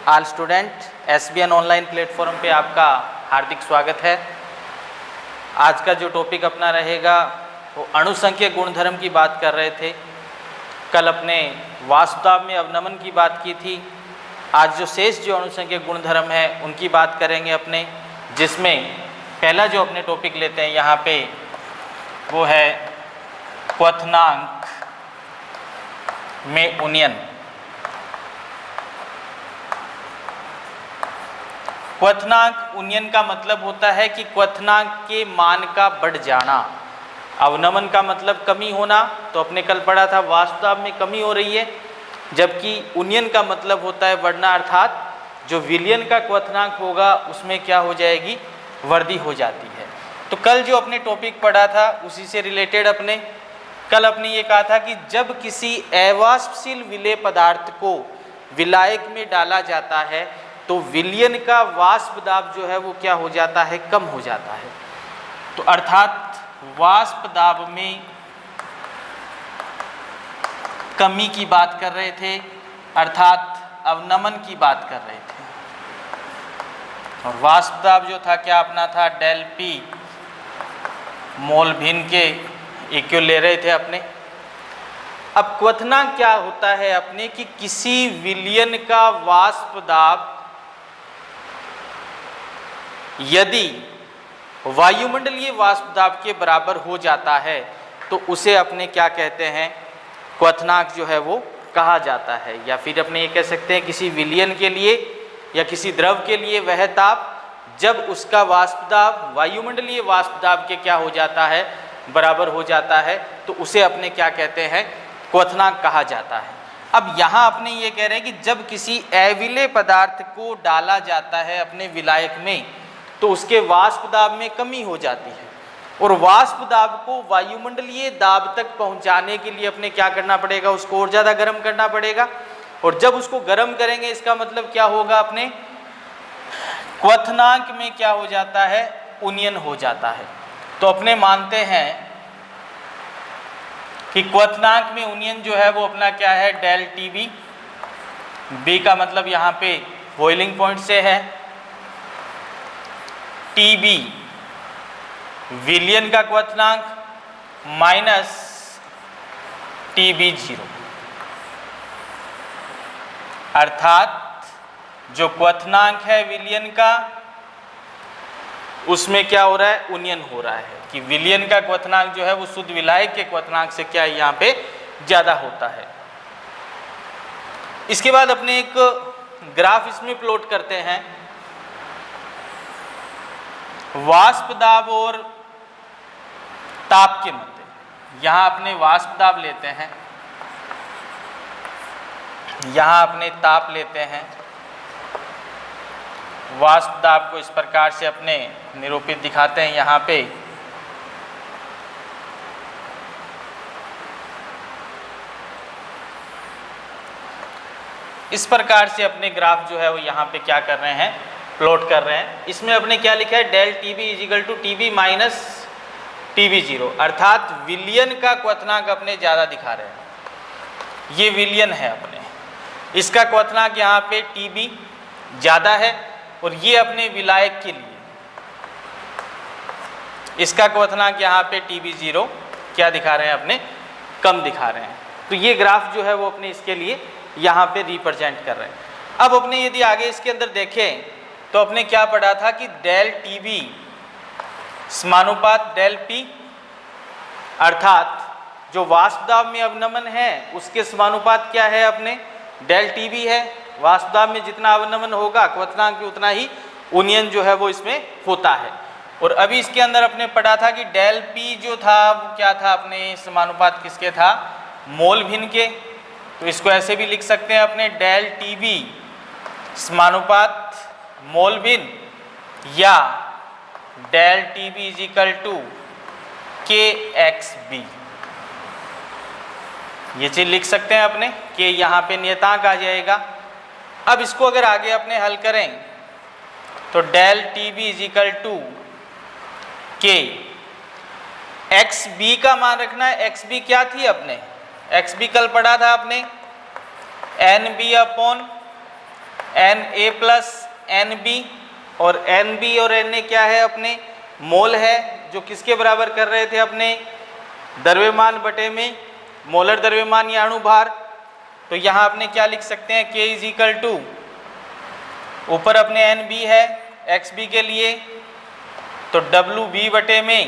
All student, SBN online platform पे आपका हार्दिक स्वागत है। आज का जो टॉपिक अपना रहेगा वो अणुसंख्यक गुणधर्म की बात कर रहे थे। कल अपने वास्तव में अवनमन की बात की थी। आज जो शेष जो अणुसंख्यक गुणधर्म है उनकी बात करेंगे अपने, जिसमें पहला जो अपने टॉपिक लेते हैं यहाँ पे वो है क्वथनांक में उन्नयन। क्वथनांक उन्नयन का मतलब होता है कि क्वथनांक के मान का बढ़ जाना। अवनमन का मतलब कमी होना, तो अपने कल पढ़ा था वास्तव में कमी हो रही है, जबकि उन्नयन का मतलब होता है बढ़ना, अर्थात जो विलयन का क्वथनांक होगा उसमें क्या हो जाएगी, वृद्धि हो जाती है। तो कल जो अपने टॉपिक पढ़ा था उसी से रिलेटेड अपने कल अपने ये कहा था कि जब किसी अवाष्पशील विलेय पदार्थ को विलायक में डाला जाता है तो विलयन का वाष्प दाब जो है वो क्या हो जाता है, कम हो जाता है। तो अर्थात वाष्प दाब में कमी की बात कर रहे थे, अर्थात अवनमन की बात कर रहे थे। और वाष्प दाब जो था क्या अपना था, डेल पी मोल भिन्न के इक्वल ले रहे थे अपने। अब क्वथनांक क्या होता है अपने कि किसी विलयन का वाष्प दाब यदि वायुमंडलीय वाष्प दाब के बराबर हो जाता है तो उसे अपने क्या कहते हैं, क्वथनांक जो है वो कहा जाता है। या फिर अपने ये कह सकते हैं किसी विलयन के लिए या किसी द्रव के लिए वह ताप जब उसका वाष्प दाब वायुमंडलीय वाष्प दाब के क्या हो जाता है, बराबर हो जाता है, तो उसे अपने क्या कहते हैं, क्वथनांक कहा जाता है। अब यहाँ अपने ये कह रहे हैं कि जब किसी अविलेय पदार्थ को डाला जाता है अपने विलायक में तो उसके वाष्प दाब में कमी हो जाती है, और वाष्प दाब को वायुमंडलीय दाब तक पहुंचाने के लिए अपने क्या करना पड़ेगा, उसको और ज़्यादा गर्म करना पड़ेगा। और जब उसको गर्म करेंगे इसका मतलब क्या होगा, अपने क्वथनांक में क्या हो जाता है, उन्नयन हो जाता है। तो अपने मानते हैं कि क्वथनांक में उन्नयन जो है वो अपना क्या है, डेल टी बी। बी का मतलब यहाँ पे बॉइलिंग पॉइंट से है, टी बी विलयन का क्वथनांक माइनस टी बी जीरो, अर्थात जो क्वथनांक है विलयन का उसमें क्या हो रहा है, उन्नयन हो रहा है। कि विलयन का क्वथनांक जो है वो शुद्ध विलायक के क्वथनांक से क्या है, यहाँ पे ज्यादा होता है। इसके बाद अपने एक ग्राफ इसमें प्लॉट करते हैं, वाष्प दाब और ताप के मध्य। यहां अपने वाष्प दाब लेते हैं, यहां अपने ताप लेते हैं। वाष्प दाब को इस प्रकार से अपने निरूपित दिखाते हैं यहाँ पे। इस प्रकार से अपने ग्राफ जो है वो यहाँ पे क्या कर रहे हैं, प्लॉट कर रहे हैं। इसमें अपने क्या लिखा है, del T B is equal to T B minus T B zero, अर्थात विलयन का क्वथनांक अपने ज़्यादा दिखा रहे हैं। ये विलयन है अपने, इसका क्वथनांक यहाँ पे टी बी ज़्यादा है, और ये अपने विलायक के लिए इसका क्वथनांक यहाँ पे टी बी जीरो क्या दिखा रहे हैं, अपने कम दिखा रहे हैं। तो ये ग्राफ जो है वो अपने इसके लिए यहाँ पे रिप्रेजेंट कर रहे हैं। अब अपने यदि आगे इसके अंदर देखें तो अपने क्या पढ़ा था कि डेल टी बी समानुपात डेल पी, अर्थात जो वाष्प दाब में अवनमन है उसके समानुपात क्या है, अपने डेल टी बी है। वाष्प दाब में जितना अवनमन होगा क्वथनांक में उतना ही उन्नयन जो है वो इसमें होता है। और अभी इसके अंदर अपने पढ़ा था कि डेल पी जो था वो क्या था, अपने समानुपात किसके था, मोल भिन्न के। तो इसको ऐसे भी लिख सकते हैं अपने, डेल टी बी समानुपात मोल भिन्न, या del T B is equal to K X B. ये चीज लिख सकते हैं अपने कि यहाँ पे नियतांक आ जाएगा। अब इसको अगर आगे अपने हल करें तो del T B is equal to K X B का मान रखना है। एक्स बी क्या थी अपने, एक्स बी कल पढ़ा था आपने, N B upon Na plus Nb, और Nb और Na क्या है अपने मोल है, जो किसके बराबर कर रहे थे अपने द्रव्यमान बटे में मोलर द्रव्यमान या अणुभार। तो यहाँ अपने क्या लिख सकते हैं, K इज इक्वल टू ऊपर अपने Nb है Xb के लिए, तो Wb बटे में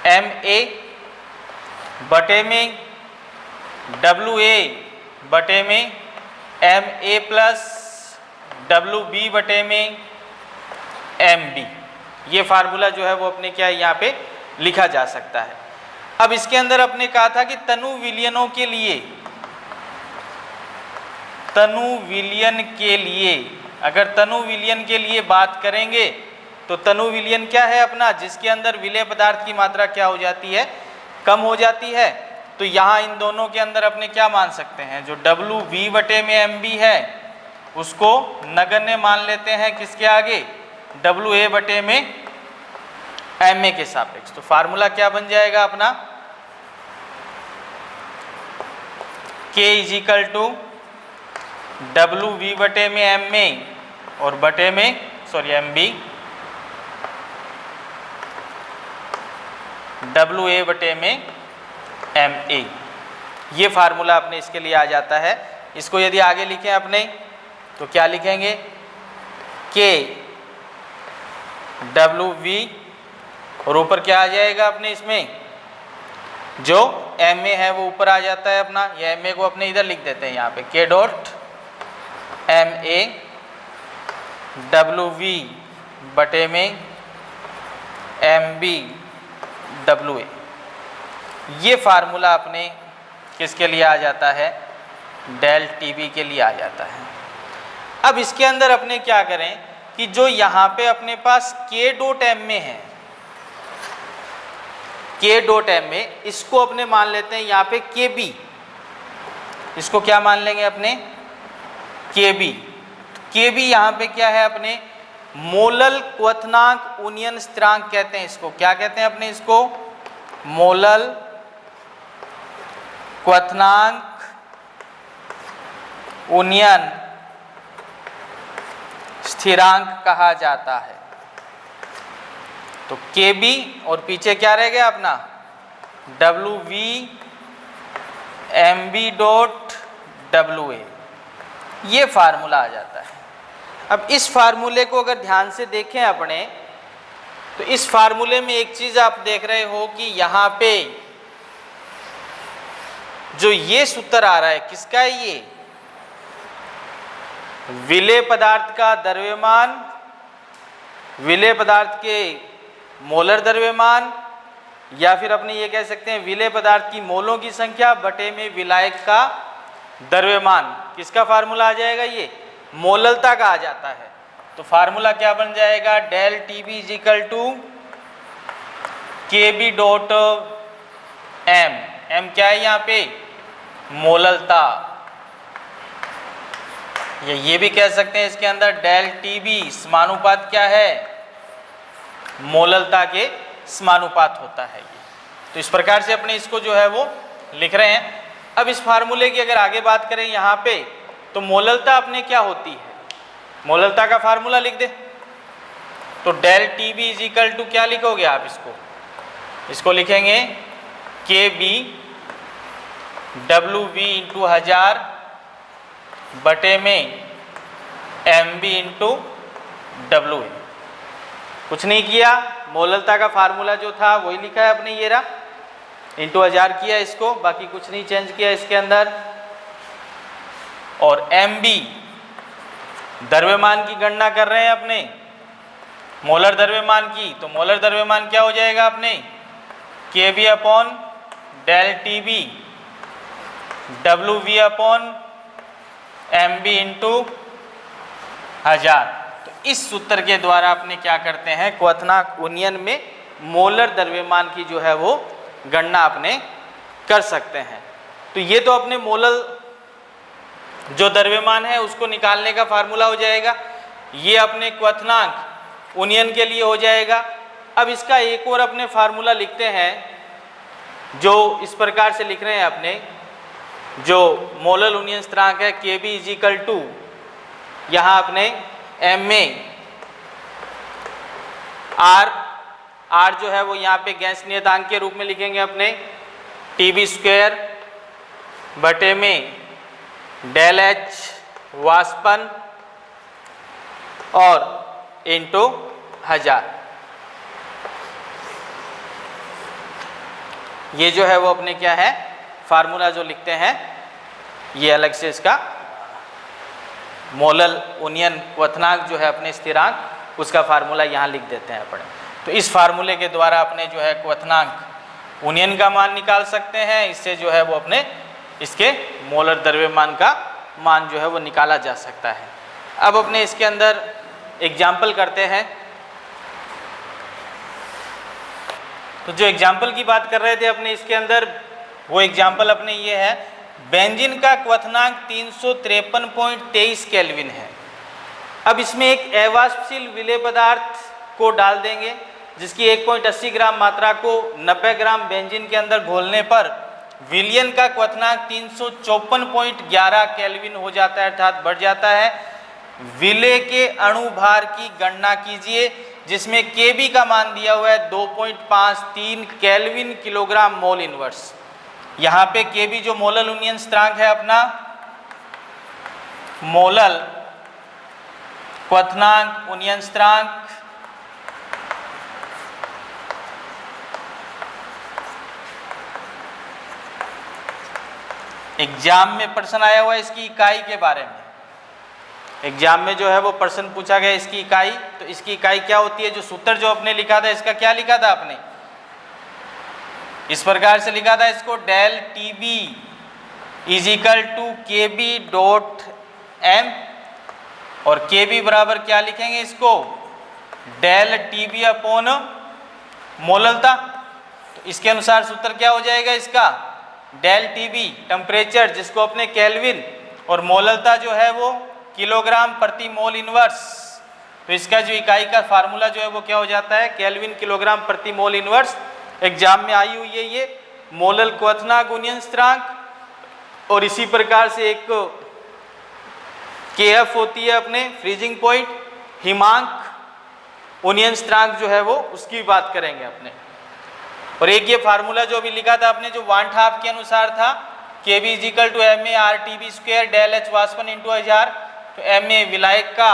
Ma बटे में Wa बटे में Ma प्लस Wb बटे में Mb। ये फार्मूला जो है वो अपने क्या है यहाँ पे लिखा जा सकता है। अब इसके अंदर अपने कहा था कि तनु विलयनों के लिए, तनु विलयन के लिए, अगर तनु विलयन के लिए बात करेंगे तो तनु विलयन क्या है अपना, जिसके अंदर विलेय पदार्थ की मात्रा क्या हो जाती है, कम हो जाती है। तो यहाँ इन दोनों के अंदर अपने क्या मान सकते हैं, जो Wb बटे में Mb है उसको नगण्य मान लेते हैं किसके आगे, Wa बटे में Ma के सापेक्ष। तो फार्मूला क्या बन जाएगा अपना, K is equal to Wv बटे में Ma और बटे में Mb Wa बटे में Ma। ये फार्मूला अपने इसके लिए आ जाता है। इसको यदि आगे लिखें अपने तो क्या लिखेंगे, K Wv और ऊपर क्या आ जाएगा अपने इसमें, जो Ma है वो ऊपर आ जाता है अपना, ये Ma को अपने इधर लिख देते हैं यहाँ पे, K डॉट Ma Wv बटे में Mb Wa। ये फार्मूला अपने किसके लिए आ जाता है, डेल Tb के लिए आ जाता है। अब इसके अंदर अपने क्या करें कि जो यहाँ पे अपने पास K डॉट Ma है, K डॉट Ma, इसको अपने मान लेते हैं यहाँ पे Kb। इसको क्या मान लेंगे अपने, Kb। Kb यहाँ पे क्या है अपने मोलल क्वथनांक उन्नयन स्थिरांक कहते हैं इसको। क्या कहते हैं अपने इसको, मोलल क्वथनांक उन्नयन स्थिरांक कहा जाता है। तो Kb और पीछे क्या रह गया अपना, Wv Mb डॉट Wa। ये फार्मूला आ जाता है। अब इस फार्मूले को अगर ध्यान से देखें अपने, तो इस फार्मूले में एक चीज आप देख रहे हो कि यहाँ पे जो ये सूत्र आ रहा है किसका है, ये विलेय पदार्थ का द्रव्यमान, विलेय पदार्थ के मोलर द्रव्यमान, या फिर अपने ये कह सकते हैं विलेय पदार्थ की मोलों की संख्या बटे में विलायक का द्रव्यमान। किसका फार्मूला आ जाएगा, ये मोललता का आ जाता है। तो फार्मूला क्या बन जाएगा, del Tb is equal to Kb dot M। M क्या है यहाँ पे, मोललता। ये भी कह सकते हैं इसके अंदर डेल Tb समानुपात क्या है, मोललता के समानुपात होता है ये। तो इस प्रकार से अपने इसको जो है वो लिख रहे हैं। अब इस फार्मूले की अगर आगे बात करें यहाँ पे, तो मोललता अपने क्या होती है, मोललता का फार्मूला लिख दे तो del Tb is equal to क्या लिखोगे आप, इसको लिखेंगे Kb Wv इंटू 1000 बटे में Mb इंटू Wa। कुछ नहीं किया, मोललता का फार्मूला जो था वही लिखा है अपने, ये रहा, इंटू 1000 किया इसको, बाकी कुछ नहीं चेंज किया इसके अंदर। और Mb द्रव्यमान की गणना कर रहे हैं अपने, मोलर द्रव्यमान की, तो मोलर द्रव्यमान क्या हो जाएगा अपने, Kb upon del Tb Wv upon Mb into 1000। तो इस सूत्र के द्वारा अपने क्या करते हैं, क्वथनांक उन्नयन में मोलर द्रव्यमान की जो है वो गणना अपने कर सकते हैं। तो ये तो अपने मोलल जो द्रव्यमान है उसको निकालने का फार्मूला हो जाएगा, ये अपने क्वथनांक उन्नयन के लिए हो जाएगा। अब इसका एक और अपने फार्मूला लिखते हैं, जो इस प्रकार से लिख रहे हैं अपने, जो मोलल उन्नयन स्थिरांक है Kb इज इक्वल टू यहाँ अपने MA R जो है वो यहाँ पे गैस नियतांक के रूप में लिखेंगे अपने TB² बटे में डेल H वाष्पन और इंटू 1000। ये जो है वो अपने क्या है फार्मूला जो लिखते हैं, ये अलग से इसका मोलल उनियन क्वथनांक जो है अपने स्थिरांक, उसका फार्मूला यहाँ लिख देते हैं अपने। तो इस फार्मूले के द्वारा अपने जो है क्वथनांक उनियन का मान निकाल सकते हैं। इससे जो है वो अपने इसके मोलर द्रव्यमान का मान जो है वो निकाला जा सकता है। अब अपने इसके अंदर एग्जाम्पल करते हैं। तो जो एग्जाम्पल की बात कर रहे थे अपने इसके अंदर, वो एग्जाम्पल अपने ये है, बेंजीन का क्वथनांक 353.23 केल्विन है। अब इसमें एक अवाष्पशील विलेय पदार्थ को डाल देंगे जिसकी 1.80 ग्राम मात्रा को 90 ग्राम बेंजीन के अंदर घोलने पर विलयन का क्वथनांक 354.11 केल्विन हो जाता है, अर्थात बढ़ जाता है। विलेय के अणुभार की गणना कीजिए जिसमें Kb का मान दिया हुआ है 2.53 केल्विन किलोग्राम मोल इनवर्स। यहाँ पे Kb जो मोलल उन्नयन स्थिरांक है अपना, मोलल क्वथनांक उन्नयन स्थिरांक एग्जाम में प्रश्न आया हुआ है इसकी इकाई के बारे में। एग्जाम में जो है वो प्रश्न पूछा गया इसकी इकाई, तो इसकी इकाई क्या होती है। जो सूत्र जो आपने लिखा था इसका क्या लिखा था आपने, इस प्रकार से लिखा था इसको, del TB is equal to KB.m और KB बराबर क्या लिखेंगे इसको, डेल TB अपॉन मोललता। तो इसके अनुसार सूत्र क्या हो जाएगा इसका, डेल TB टेम्परेचर जिसको अपने केल्विन और मोललता जो है वो किलोग्राम प्रति मोल इनवर्स। तो इसका जो इकाई का फार्मूला जो है वो क्या हो जाता है, केल्विन किलोग्राम प्रति मोल इनवर्स। एग्जाम में आई हुई है ये मोलल क्वथनांक उन्नयन स्थिरांक। और इसी प्रकार से एक KF होती है अपने फ्रीजिंग पॉइंट, हिमांक उन्नयन स्थिरांक जो है वो उसकी बात करेंगे अपने। और एक ये फार्मूला जो अभी लिखा था आपने जो वांट हाफ के अनुसार था, Kb is equal to MA RTB² del H वाष्पन इंटू 1000। तो MA विलायक का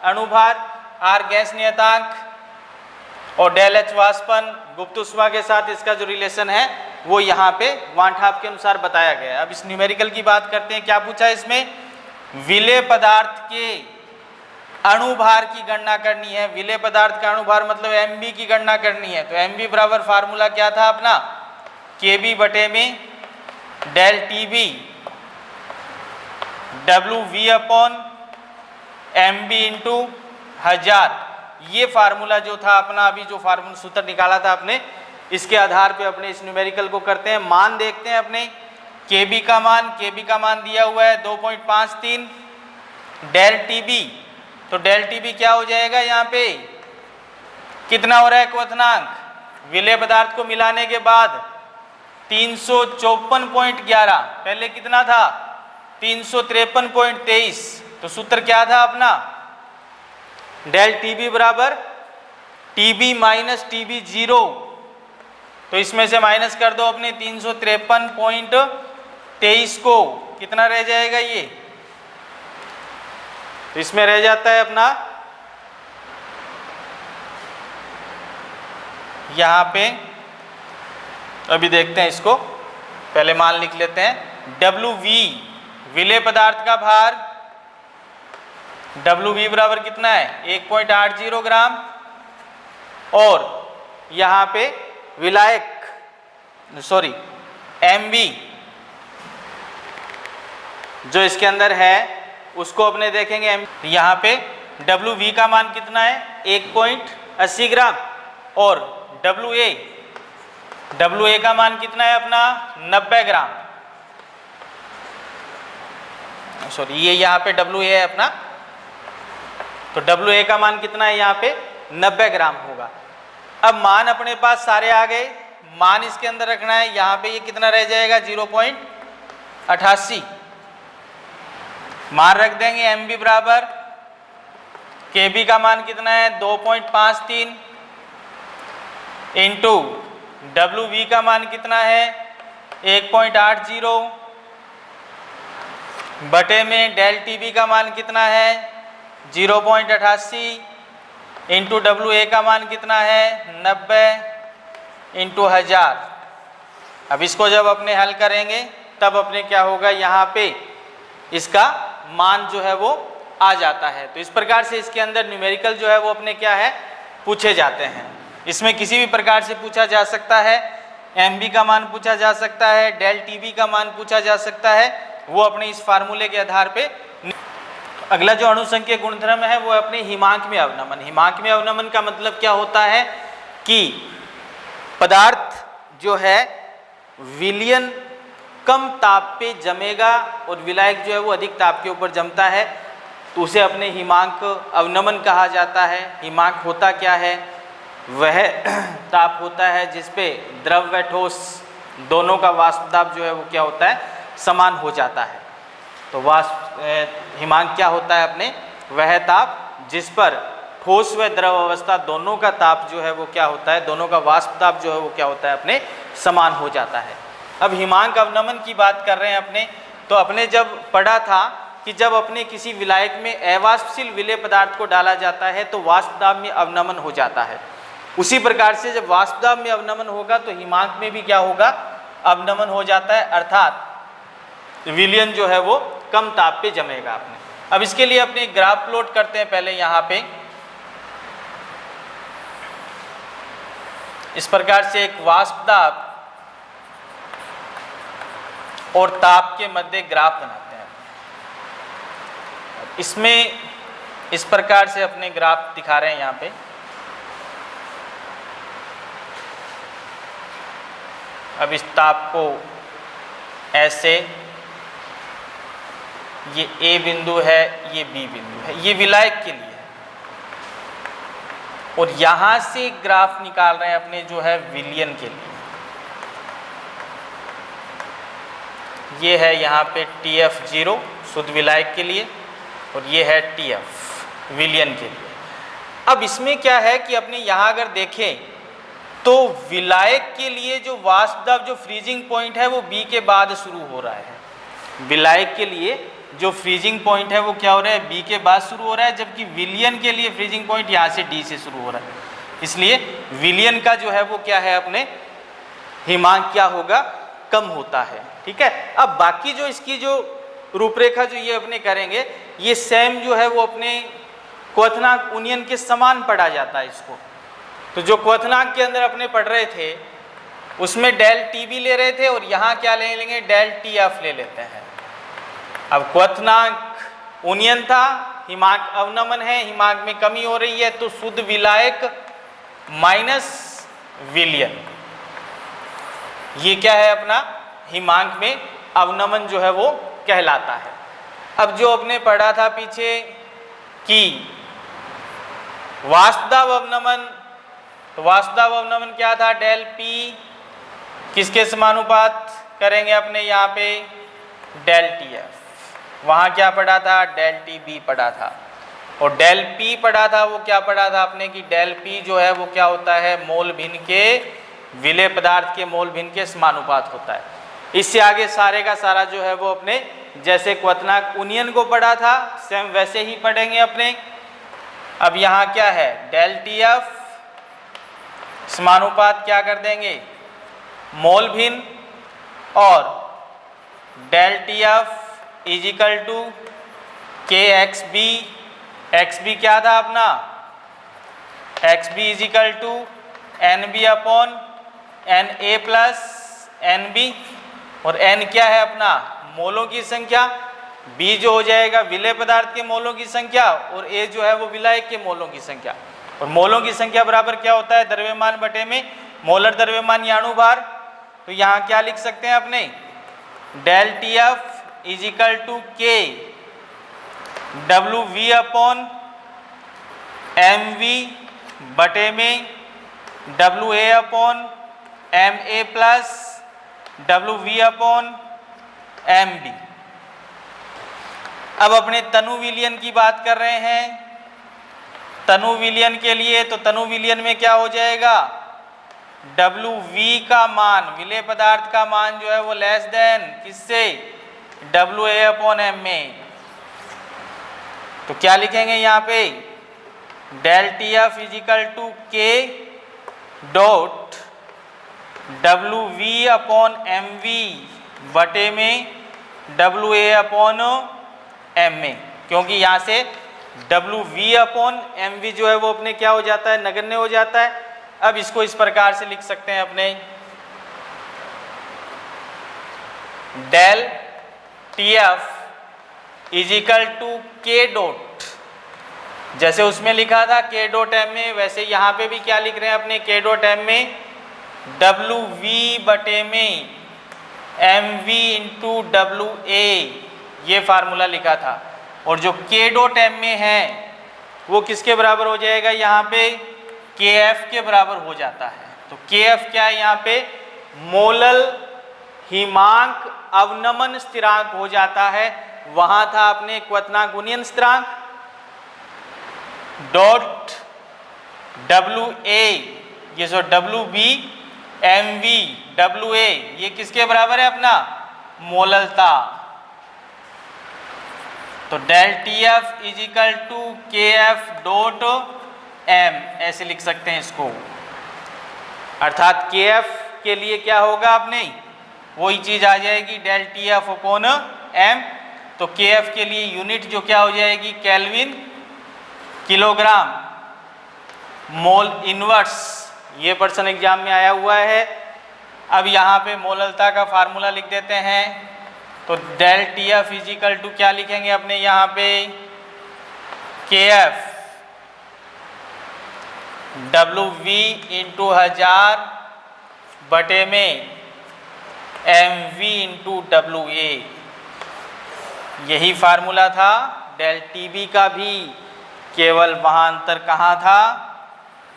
अणुभार, R गैस नियतांक और डेल H वाष्पन गुप्त ऊष्मा के साथ इसका जो रिलेशन है वो यहाँ पे वांट हाफ के अनुसार बताया गया है। अब इस न्यूमेरिकल की बात करते हैं। क्या पूछा है इसमें, विलेय पदार्थ के अणुभार की गणना करनी है। विलेय पदार्थ का अणुभार मतलब MB की गणना करनी है। तो MB बराबर फार्मूला क्या था अपना, Kb बटे में del TB WV upon MB into 1000। ये फार्मूला जो था अपना, अभी जो फार्मूला सूत्र निकाला था अपने, इसके आधार पे अपने इस न्यूमेरिकल को करते हैं। मान देखते हैं अपने, Kb का मान दिया हुआ है 2.53 डेल TB। तो डेल TB क्या हो जाएगा, यहाँ पे कितना हो रहा है क्वथनांक, विलेय पदार्थ को मिलाने के बाद 354.11, पहले कितना था 353.23। तो सूत्र क्या था अपना, डेल TB बराबर TB माइनस TB0। तो इसमें से माइनस कर दो अपने 353.23 को, कितना रह जाएगा ये, तो इसमें रह जाता है अपना यहाँ पे, अभी देखते हैं इसको, पहले मान लिख लेते हैं। WV विलेय पदार्थ का भार, WV बराबर कितना है 1.80 ग्राम, और यहाँ पे विलायक MB जो इसके अंदर है उसको अपने देखेंगे। यहाँ पे WV का मान कितना है 1.80 ग्राम और WA का मान कितना है अपना 90 ग्राम। ये यहाँ पे WA है अपना, तो WA का मान कितना है यहाँ पे 90 ग्राम होगा। अब मान अपने पास सारे आ गए, मान इसके अंदर रखना है। यहाँ पे ये कितना रह जाएगा 0.88 मान रख देंगे। MB बराबर Kb का मान कितना है 2.53 इंटू Wv का मान कितना है 1.80 बटे में डेल Tb का मान कितना है 0.88 इंटू Wa का मान कितना है 90 इंटू 1000। अब इसको जब अपने हल करेंगे तब अपने क्या होगा, यहाँ पे इसका मान जो है वो आ जाता है। तो इस प्रकार से इसके अंदर न्यूमेरिकल जो है वो अपने क्या है पूछे जाते हैं। इसमें किसी भी प्रकार से पूछा जा सकता है, Mb का मान पूछा जा सकता है, डेल Tb का मान पूछा जा सकता है, वो अपने इस फार्मूले के आधार पे। अगला जो अणुसंख्यक गुणधर्म है वो अपने हिमांक में अवनमन। हिमांक में अवनमन का मतलब क्या होता है कि पदार्थ जो है विलयन कम ताप पे जमेगा और विलायक जो है वो अधिक ताप के ऊपर जमता है, तो उसे अपने हिमांक अवनमन कहा जाता है। हिमांक होता क्या है, वह ताप होता है जिस पे द्रव व ठोस दोनों का वाष्प दाब जो है वो क्या होता है समान हो जाता है। तो हिमांक क्या होता है अपने, वह ताप जिस पर ठोस व द्रव अवस्था दोनों का ताप जो है वो क्या होता है, दोनों का वाष्प ताप जो है वो क्या होता है अपने समान हो जाता है। अब हिमांक अवनमन की बात कर रहे हैं अपने, तो अपने जब पढ़ा था कि जब अपने किसी विलायक में अवाष्पशील विलेय पदार्थ को डाला जाता है तो वाष्प दाब में अवनमन हो जाता है। उसी प्रकार से जब वाष्प दाब में अवनमन होगा तो हिमांक में भी क्या होगा, अवनमन हो जाता है, अर्थात विलयन जो है वो कम ताप पे जमेगा अपने। अब इसके लिए अपने ग्राफ प्लॉट करते हैं पहले यहाँ पे। इस प्रकार से एक वाष्प दाब और ताप के मध्य ग्राफ बनाते हैं। इसमें इस प्रकार से अपने ग्राफ दिखा रहे हैं यहाँ पे। अब इस ताप को ऐसे, ये A बिंदु है, ये B बिंदु है, ये विलायक के लिए है, और यहां से ग्राफ निकाल रहे हैं अपने जो है विलयन के लिए। ये है यहाँ पे TF0 शुद्ध विलायक के लिए और ये है TF विलयन के लिए। अब इसमें क्या है कि अपने यहाँ अगर देखें तो विलायक के लिए जो वाष्प दाब जो फ्रीजिंग पॉइंट है वो B के बाद शुरू हो रहा है। विलायक के लिए जो फ्रीजिंग पॉइंट है वो क्या हो रहा है, B के बाद शुरू हो रहा है, जबकि विलयन के लिए फ्रीजिंग पॉइंट यहाँ से D से शुरू हो रहा है। इसलिए विलयन का जो है वो क्या है अपने हिमांक क्या होगा, कम होता है। ठीक है। अब बाकी जो इसकी जो रूपरेखा जो ये अपने करेंगे, ये सेम जो है वो अपने क्वथनांक उन्नयन के समान पढ़ा जाता है इसको। तो जो क्वथनांक के अंदर अपने पढ़ रहे थे उसमें डेल Tb ले रहे थे और यहाँ क्या ले लेंगे, डेल Tf ले लेते हैं। अब क्वथनांक उन्नयन था, हिमांक अवनमन है, हिमांक में कमी हो रही है, तो शुद्ध विलायक माइनस विलयन, ये क्या है अपना हिमांक में अवनमन जो है वो कहलाता है। अब जो अपने पढ़ा था पीछे कि वाष्प दाब अवनमन, तो वाष्प दाब अवनमन क्या था, डेल P किसके समानुपात करेंगे अपने यहाँ पे, डेल Tf। वहाँ क्या पढ़ा था, डेल Tb पढ़ा था, और डेल P पढ़ा था वो क्या पढ़ा था अपने कि डेल P जो है वो क्या होता है, मोल भिन्न के विलेय पदार्थ के मोल भिन्न के समानुपात होता है। इससे आगे सारे का सारा जो है वो अपने जैसे क्वथनांक उन्नयन को पढ़ा था सेम वैसे ही पढ़ेंगे अपने। अब यहाँ क्या है, डेल Tf समानुपात क्या कर देंगे, मोल भिन्न, और del Tf is equal to KXB। XB क्या था अपना, XB is equal to NB upon Na plus NB, और N क्या है अपना मोलों की संख्या, B जो हो जाएगा विलेय पदार्थ के मोलों की संख्या, और A जो है वो विलायक के मोलों की संख्या। और मोलों की संख्या बराबर क्या होता है, द्रव्यमान बटे में मोलर द्रव्यमान या अणुभार। तो यहाँ क्या लिख सकते हैं अपने, del Tf is equal to K WV upon MV बटे में WA upon MA plus WV upon MB। अब अपने तनु विलयन की बात कर रहे हैं, तनु विलयन के लिए, तो तनु विलयन में क्या हो जाएगा, WV का मान, विलेय पदार्थ का मान जो है वो लेस देन किससे, WA/m में। तो क्या लिखेंगे यहाँ पे, del TF is equal to K dot WV/mv बटे में WA/m में, क्योंकि यहाँ से WV/mv जो है वो अपने क्या हो जाता है, नगण्य हो जाता है। अब इसको इस प्रकार से लिख सकते हैं अपने, del TF is equal to K dot, जैसे उसमें लिखा था K डॉट M में, वैसे यहाँ पे भी क्या लिख रहे हैं अपने, K डॉट M में WV बटे में MV इंटू WA, ये फार्मूला लिखा था। और जो K डॉट M में है वो किसके बराबर हो जाएगा, यहाँ पे KF के बराबर हो जाता है। तो KF क्या है यहाँ पे, मोलल हिमांक अवनमन स्थिरांक हो जाता है। वहां था अपने क्वथनांक गुणन स्थिरांक डॉट WA, ये जो WB MV WA ये किसके बराबर है अपना, मोललता। तो del TF is equal to KF dot M, ऐसे लिख सकते हैं इसको। अर्थात KF के लिए क्या होगा अपने, वही चीज आ जाएगी डेल TF अपॉन M। तो KF के लिए यूनिट जो क्या हो जाएगी, केल्विन किलोग्राम मोल इनवर्स, ये पर्सन एग्जाम में आया हुआ है। अब यहाँ पे मोललता का फार्मूला लिख देते हैं। तो डेल TF इजिकल टू क्या लिखेंगे अपने यहाँ पे, KF WV इंटू 1000 बटे में MV इंटू WA, यही फार्मूला था डेल TB का भी, केवल वहाँ अंतर कहाँ था,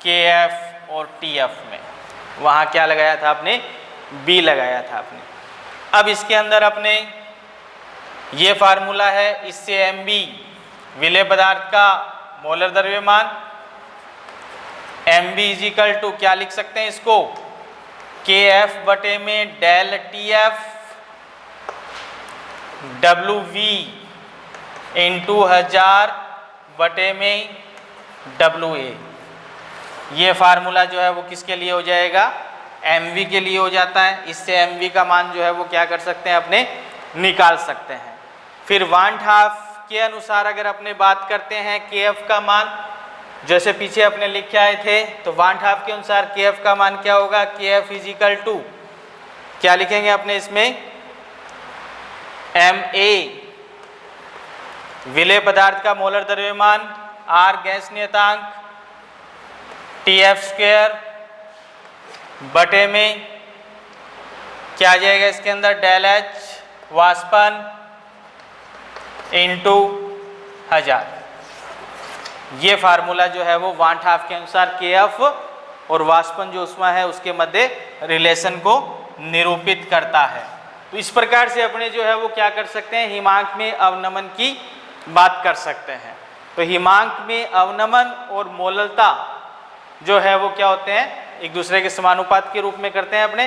KF और TF में। वहाँ क्या लगाया था आपने, B लगाया था आपने। अब इसके अंदर अपने ये फार्मूला है, इससे MB विलेय पदार्थ का मोलर द्रव्यमान, MB इजिकल टू क्या लिख सकते हैं इसको, KF बटे में डेल TF WV इंटू 1000 बटे में WA। ये फार्मूला जो है वो किसके लिए हो जाएगा, MV के लिए हो जाता है। इससे MV का मान जो है वो क्या कर सकते हैं, अपने निकाल सकते हैं। फिर वांट हाफ के अनुसार अगर अपने बात करते हैं KF का मान, जैसे पीछे अपने लिख के आए थे, तो वांट हाफ के अनुसार KF का मान क्या होगा, KF इजिकल टू क्या लिखेंगे अपने इसमें, MA विलेय पदार्थ का मोलर द्रव्यमान, R गैस नियतांक, TF स्क्वायर बटे में क्या आ जाएगा इसके अंदर, डेल H वाष्पन इंटू 1000। ये फार्मूला जो है वो वांट हाफ के अनुसार KF और वाष्पन जो ऊष्मा है उसके मध्य रिलेशन को निरूपित करता है। तो इस प्रकार से अपने जो है वो क्या कर सकते हैं, हिमांक में अवनमन की बात कर सकते हैं। तो हिमांक में अवनमन और मोललता जो है वो क्या होते हैं, एक दूसरे के समानुपात के रूप में करते हैं अपने।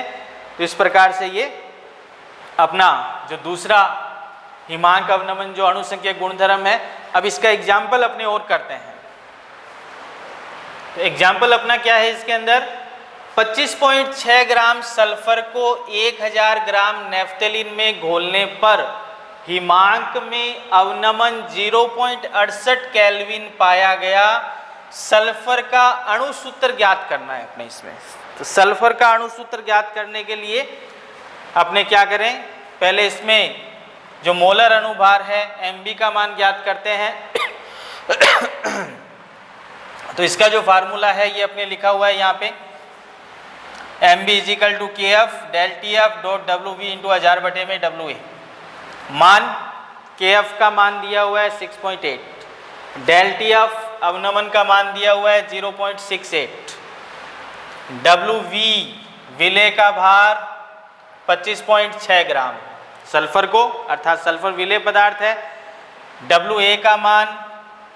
तो इस प्रकार से ये अपना जो दूसरा हिमांक अवनमन जो अणुसंख्यक गुणधर्म है, अब इसका एग्जाम्पल अपने और करते हैं। तो एग्जाम्पल अपना क्या है, इसके अंदर 25.6 ग्राम सल्फर को 1000 ग्राम नेफ्थेलिन में घोलने पर हिमांक में अवनमन 0.68 केल्विन पाया गया। सल्फर का अणु सूत्र ज्ञात करना है अपने इसमें। तो सल्फर का अणु सूत्र ज्ञात करने के लिए अपने क्या करें, पहले इसमें जो मोलर अणुभार है MB का मान ज्ञात करते हैं। तो इसका जो फार्मूला है ये अपने लिखा हुआ है यहाँ पे, MB is equal to KF del TF dot WV into 1000 बटे में WA। मान KF का मान दिया हुआ है 6.8, डेल TF अवनमन का मान दिया हुआ है 0.68, WV विलेय का भार 25.6 ग्राम सल्फर को, अर्थात सल्फर विलेय पदार्थ है। WA का मान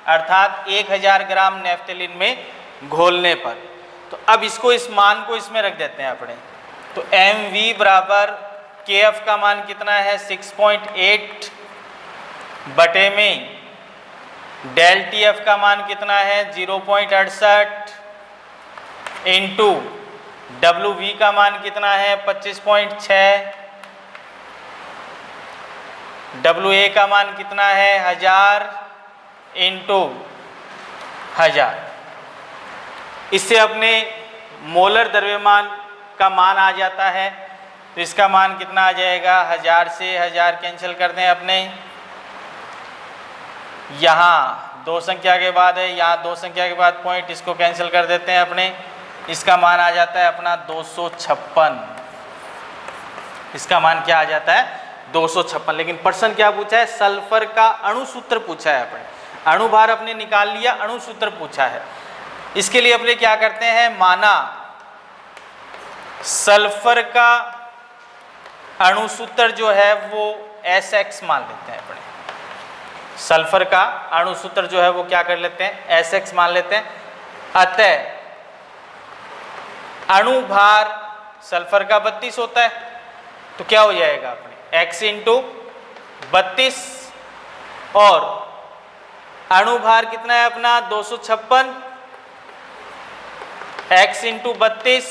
अर्थात 1000 ग्राम नेफ्थेलिन में घोलने पर। तो अब इसको इस मान को इसमें रख देते हैं अपने। तो mv बराबर kf का मान कितना है 6.8 बटे में डेल tf का मान कितना है 0.68 इंटू wv का मान कितना है 25.6, wa का मान कितना है 1000 इंटू 1000। इससे अपने मोलर द्रव्यमान का मान आ जाता है। तो इसका मान कितना आ जाएगा 1000 से 1000 कैंसिल कर दें अपने, यहाँ 2 संख्या के बाद है, यहाँ 2 संख्या के बाद पॉइंट, इसको कैंसिल कर देते हैं अपने। इसका मान आ जाता है अपना 256। इसका मान क्या आ जाता है 256। लेकिन प्रश्न क्या पूछा है, सल्फर का अणु सूत्र पूछा है अपने। अणुभार अपने निकाल लिया, अणु सूत्र पूछा है। इसके लिए अपने क्या करते हैं, माना सल्फर का अणु सूत्र जो है वो Sx मान लेते हैं अपने। सल्फर का अणु सूत्र जो है वो क्या कर लेते हैं Sx मान लेते हैं। अतः अणुभार सल्फर का 32 होता है, तो क्या हो जाएगा अपने x इंटू 32 और अणुभार कितना है अपना 256, x इंटू 32,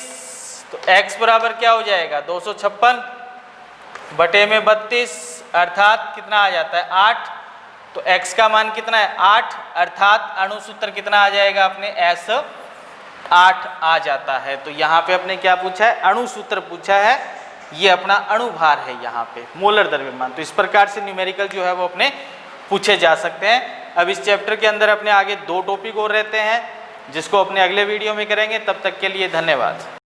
तो x बराबर क्या हो जाएगा 256 बटे में 32 अर्थात कितना आ जाता है 8। तो x का मान कितना है 8 अर्थात अणु सूत्र कितना आ जाएगा अपने S8 आ जाता है। तो यहाँ पे अपने क्या पूछा है, अणु सूत्र पूछा है, ये अपना अणुभार है यहाँ पे मोलर द्रव्यमान। तो इस प्रकार से न्यूमेरिकल जो है वो अपने पूछे जा सकते हैं। अब इस चैप्टर के अंदर अपने आगे 2 टॉपिक और रहते हैं जिसको अपने अगले वीडियो में करेंगे। तब तक के लिए धन्यवाद।